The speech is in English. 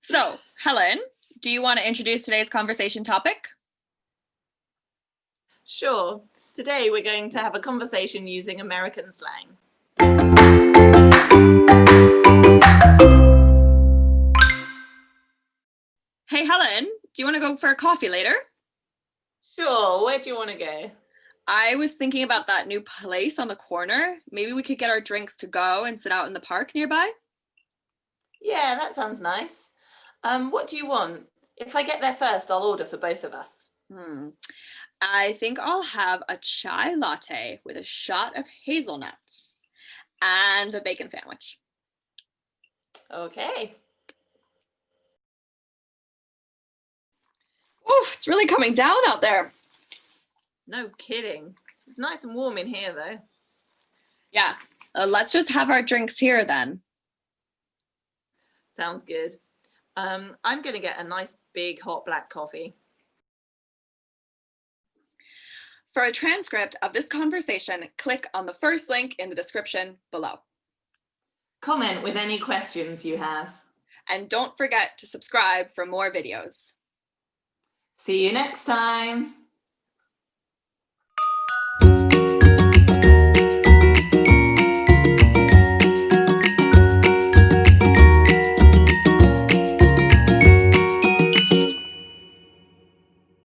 So, Helen, do you want to introduce today's conversation topic? Sure. Today we're going to have a conversation using American slang. Hey, Helen, do you want to go for a coffee later? Sure, where do you want to go? I was thinking about that new place on the corner. Maybe we could get our drinks to go and sit out in the park nearby. Yeah, that sounds nice. What do you want? If I get there first, I'll order for both of us. I think I'll have a chai latte with a shot of hazelnut and a bacon sandwich. Okay. Oof, it's really coming down out there. No kidding. It's nice and warm in here though. Yeah, let's just have our drinks here then. Sounds good. I'm going to get a nice big hot black coffee. For a transcript of this conversation, click on the first link in the description below. Comment with any questions you have. And don't forget to subscribe for more videos. See you next time.